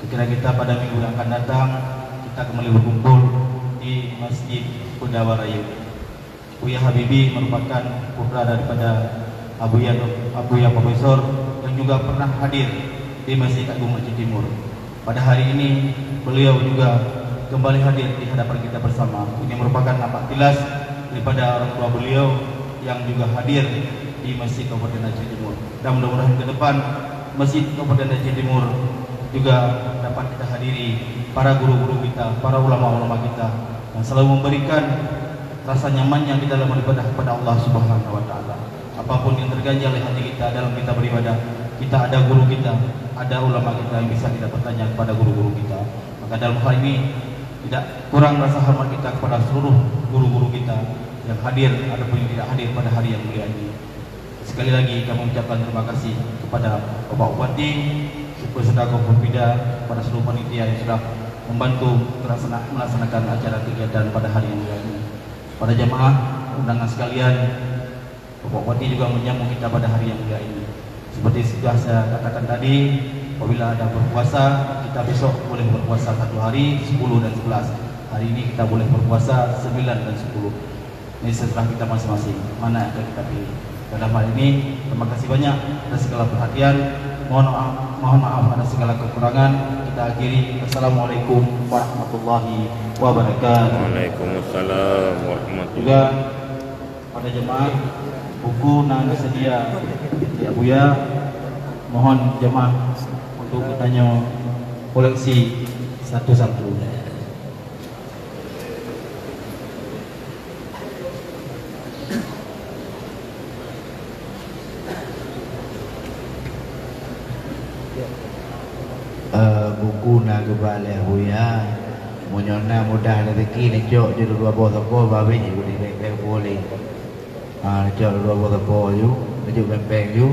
Kira kita pada minggu yang akan datang kita kembali berkumpul di Masjid Budawa Rayu. Buya Habibie merupakan putra daripada Abuya Profesor yang juga pernah hadir di Masjid Agung Aceh Timur. Pada hari ini beliau juga kembali hadir di hadapan kita bersama. Ini merupakan nampak jelas daripada orang tua beliau yang juga hadir di Masjid Kabupaten Aceh Timur. Dan mudah-mudahan ke depan Masjid Kabupaten Aceh Timur juga dapat kita hadiri para guru-guru kita, para ulama-ulama kita yang selalu memberikan rasa nyamannya kita dalam beribadah kepada Allah Subhanahu wa taala. Apapun yang terganjal oleh hati kita dalam kita beribadah, kita ada guru kita, ada ulama kita yang bisa kita bertanya kepada guru-guru kita. Maka dalam hal ini tidak kurang rasa hormat kita kepada seluruh guru-guru kita yang hadir ataupun yang tidak hadir pada hari yang mulia ini. Sekali lagi kami mengucapkan terima kasih kepada Bapak Bupati, beserta Kopopida, kepada seluruh panitia yang sudah membantu melaksanakan acara kegiatan pada hari yang mulia ini. Pada jamaah undangan sekalian, Bapak Bupati juga menyambut kita pada hari yang mulia ini. Seperti sudah saya katakan tadi, apabila ada berpuasa, kita besok boleh berpuasa 1 hari, 10 dan 11. Hari ini kita boleh berpuasa 9 dan 10. Ini setelah kita masing-masing mana yang akan kita pilih. Dalam hal ini, terima kasih banyak atas segala perhatian. Mohon maaf atas segala kekurangan. Kita akhiri. Assalamualaikum warahmatullahi wabarakatuh. Waalaikumsalam warahmatullahi. Juga pada jemaah buku yang sedia di Abuya, mohon jemaah untuk bertanya koleksi satu-satu. Buku na kebalik Abuya menyona mudah rezeki ni cok je dua bawah toko babi ni boleh beng boleh cok dua bawah toko ju mejuk beng ju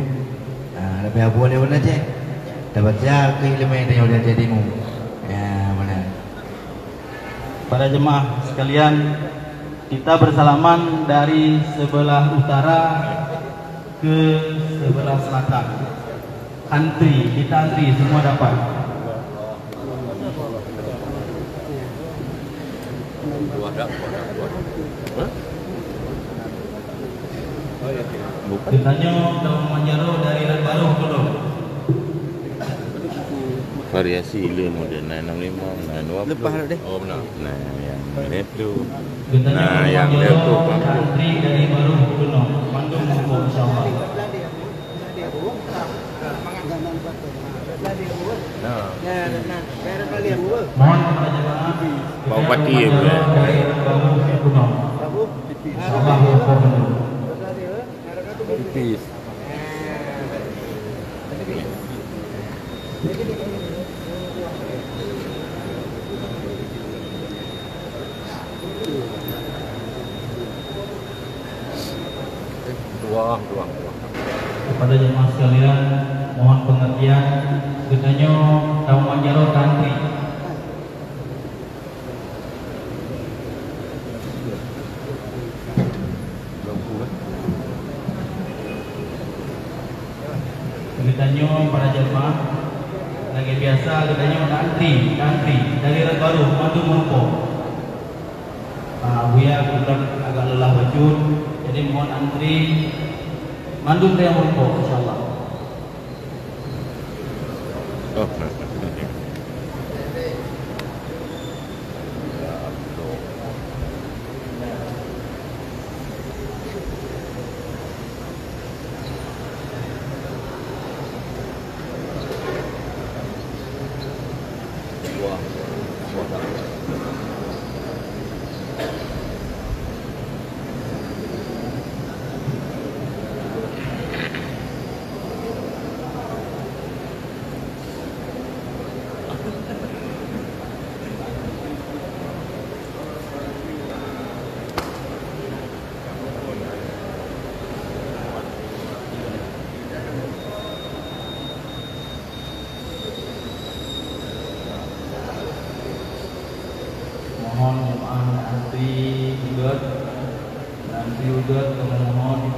lebih boleh mana cek dapat jah keilmuan yang udah jadimu ya mana. Para jemaah sekalian, kita bersalaman dari sebelah utara ke sebelah selatan. Antri, kita antri semua dapat. Ditanya daun manjaro dari Renbaru belum? Variasi le model 965, 920. Lepas deh. Oh benar. Nah, yang ini tu. Ditanya Nah, daun yang dia tu manjaro antri dari Baru belum? Bandung Bogor insyaallah. Mohon kepada jemaah Bawa pati ya, dari Baru Gunung. Insyaallah Bogor. Peace. Ruang. Kepada jemaah sekalian, mohon pengertian. Ditanya daun manjaro tantri. Ditanya para jemaah lagi biasa ditanya tantri dari Renbaru Bandung Merupo. Buya kebetulan agak lelah bacun, jadi mohon antri Bandung Raya Merupo insyaallah. Oh. Mohon jemaah antri udat, kami mohon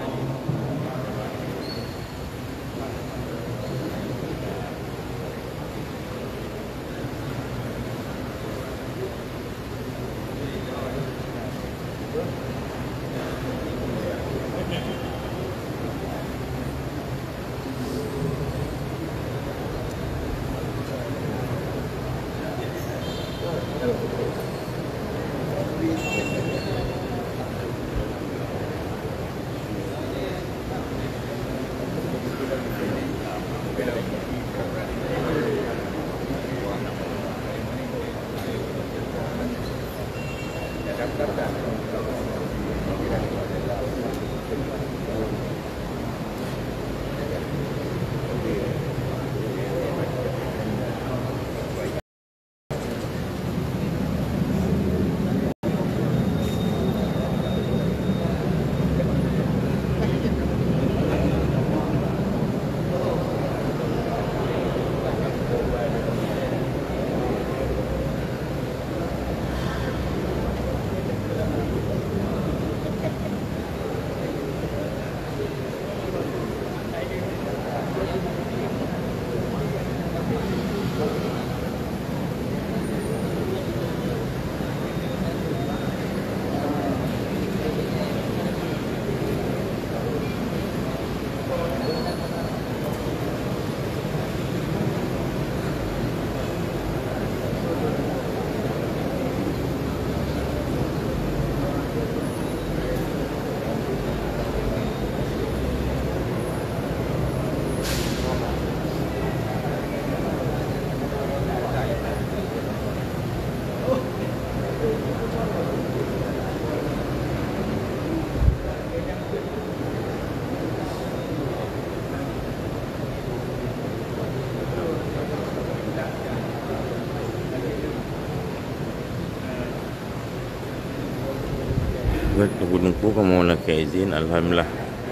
Tunggu-tunggu kamu nak izin, alhamdulillah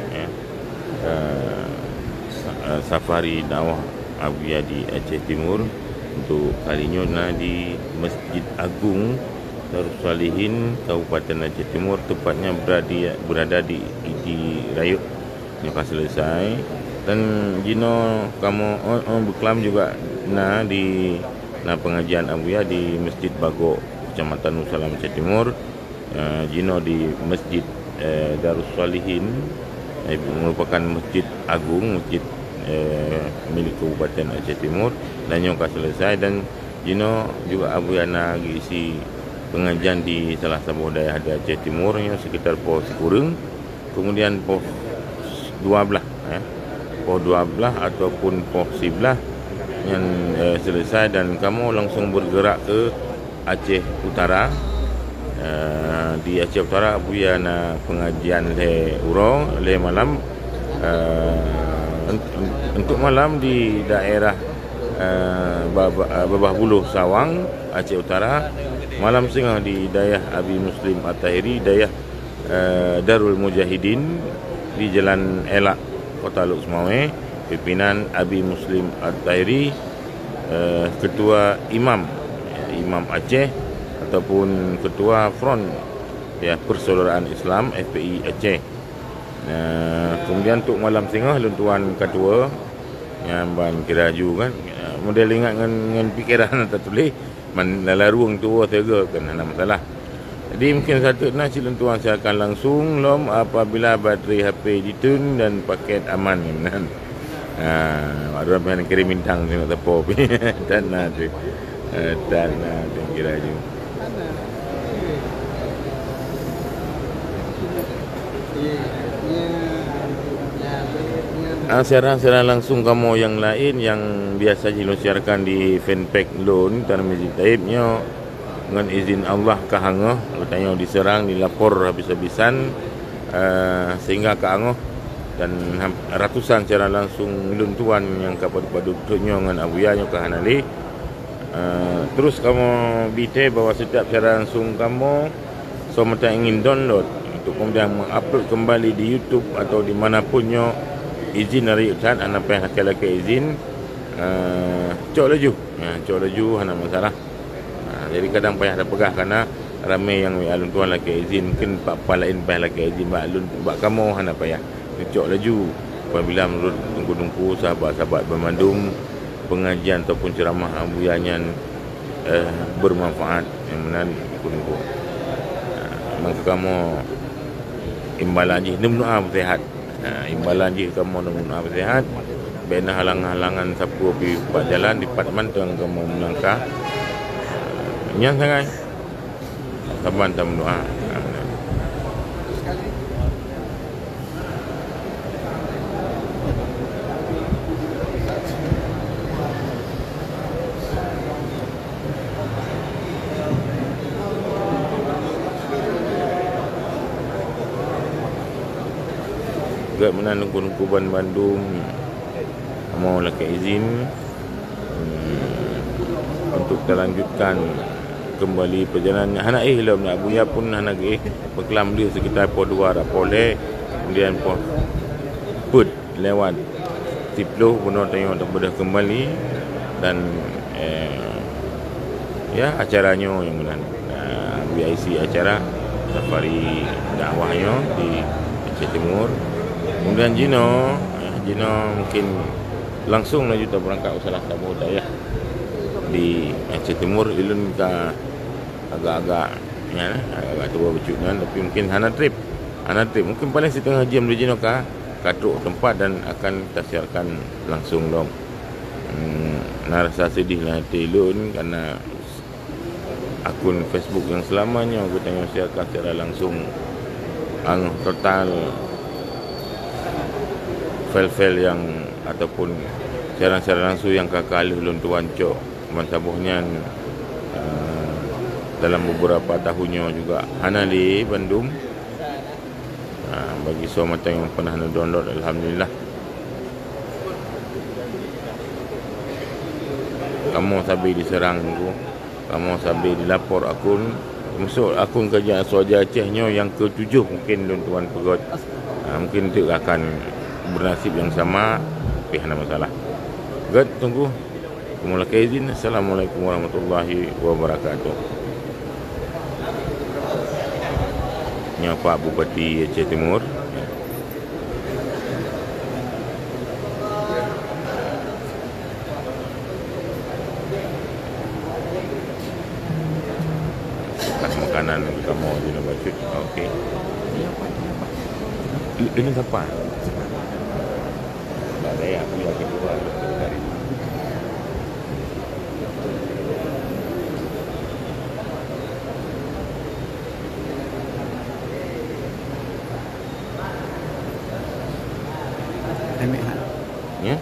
ya. Safari dakwah Abuya di Aceh Timur untuk kalinya di Masjid Agung Darus Salihin Kabupaten Aceh Timur, tepatnya berada di Rayut yang akan selesai. Dan jino kamu berkelam juga di pengajian Abuya di Masjid Bagok Kecamatan Nusalam Aceh Timur. Jino di Masjid Darus Salihin merupakan masjid agung, masjid milik Kabupaten Aceh Timur, dan yang akan selesai. Dan jino juga Abuya nak isi pengajian di salah satu daerah di Aceh Timur yang sekitar pos Kurung, kemudian pos 12 pos 12 ataupun pos 11 yang selesai, dan kamu langsung bergerak ke Aceh Utara. Di Aceh Utara Abuya nak pengajian le malam, untuk malam di daerah Babah Buluh Sawang Aceh Utara, malam sengah di daerah Abi Muslim At-Tahiri, daerah Darul Mujahidin di Jalan Elak Kota Luk Semawe, pimpinan Abi Muslim At-Tahiri, ketua Imam Aceh ataupun ketua Front Persaudaraan Islam FPI Aceh. Kemudian untuk malam tengah luntuan kedua yang ban kiraju kan, model ingat dengan fikiran atau tulis man dalam ruang tu tega kan ada masalah. Jadi mungkin satu nak luntuan saya akan langsung lom apabila bateri HP ditun dan paket aman kan. Ada orang kirim bintang tengok tepo dan ada kiraju. Siaran langsung kamu yang lain yang biasa diluncurkan di fanpage loan Tarmizi Taibnya dengan izin Allah kahangah katanya diserang, dilapor habis-habisan sehingga kahangah, dan ratusan secara langsung luntuan yang kapadu-padutnya dengan Abuya nya kahanali. Terus kamu bite bahwa setiap secara langsung kamu semata ingin download untuk kemudian mengupload kembali di YouTube atau di manapunnya, izin dari Ustaz anak payah laki-laki izin cok laju hana masalah. Jadi kadang payah dah pegah kerana ramai yang alun tuan laki izin, mungkin apa lain payah laki izin alun buat kamu hana payah cok laju apabila menurut tunggu-tunggu sahabat-sahabat bermandung pengajian ataupun ceramah Abuya yang bermanfaat yang menarik tunggu. Maka kamu imbalan je doa bersihat. Imbalan je kamu doa bersihat. Bina halang-halangan sapu api buat jalan di Patman tuang kamu melangkah. Nyang sangat. Saban tam doa. Juga menanggung Kuban Bandung mau laki izin untuk terlanjutkan kembali perjalanan anak hilam nak Abuya pun anak berkelam dia sekitar pos 2 rapole, kemudian pos put lewat Tiploh benar tengok tak boleh kembali, dan ya acaranya yang benar Abuya isi acara safari dakwahnya di Aceh Timur. Kemudian Jino mungkin langsung laju tak berangkat usaha tamu daya di Aceh Timur. Ilun ka agak-agak tua bercunan, tapi mungkin hana trip mungkin paling setengah jam di Jino ka katruk tempat dan akan kita siarkan langsung dong. Rasa sedih lah hati Ilun kerana akun Facebook yang selamanya aku tengok siarkan secara langsung total file-file yang ataupun siaran-siaran langsung yang kakak ulun tuan cok mantabuhnya dalam beberapa tahunnya juga hana di Bandung. Bagi semua yang pernah download, alhamdulillah. Kamu sabi diserang tu, kamu sabi dilapor akun Masuk akun kerajaan Suaja Acehnya yang ke-7 mungkin tuan Pegot. Mungkin itu akan bernasib yang sama, tapi ada masalah. God, tunggu. Kumula kaizin. Assalamualaikum warahmatullahi wabarakatuh. Ini Pak Bupati Aceh Timur. Makanan kita mau di Nabacut. Okey. Ini apa? Tak ada ya, aku lagi keluar dari. Ya?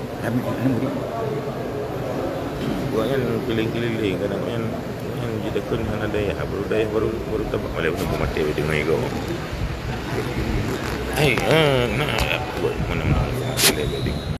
Buatnya keliling-keliling kadang-kadang kita kan hana daya baru tabak malay untuk mati dengan ego. Ai, nah, buat mana-mana.